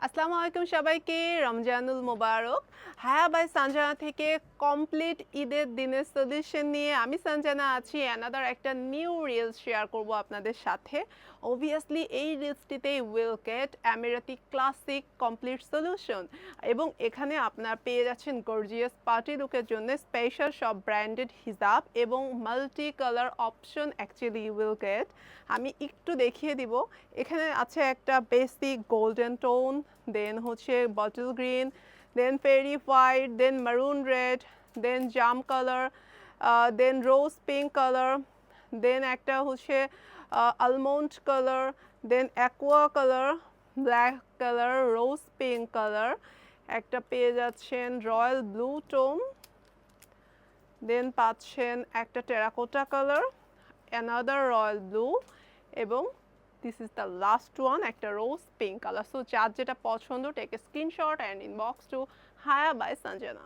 আসসালামু আলাইকুম সবাইকে রমজানুল মোবারক। হায়া বাই সঞ্জনা থেকে কমপ্লিট ঈদের দিনের সলিউশন নিয়ে আমি সঞ্জনা আছি। অ্যানাদার একটা নিউ রিলস শেয়ার করব আপনাদের সাথে। অবভিয়াসলি এই রিলসটিতেই will get Emirati classic complete solution এবং এখানে আপনারা পেয়ে যাচ্ছেন গর্জিয়াস পার্টি লুকের জন্য স্পেশাল সব ব্র্যান্ডেড হিজাব এবং multi colour option actually will get. আমি একটু দেখিয়ে দিব। এখানে আছে একটা বেসিক গোল্ডেন টোন, দেন হচ্ছে bottle green, then fairy white, then maroon red, then জাম colour, then rose pink colour, then একটা হচ্ছে almond colour, then aqua colour, black colour, rose pink colour, একটা পেয়ে যাচ্ছেন রয়্যাল ব্লু টোন, দেন পাচ্ছেন একটা terracotta colour, another royal blue এবং this is the last one একটা রোজ পিঙ্ক কালার। সো যার যেটা পছন্দ take a screenshot and inbox to Haya by Sanjana.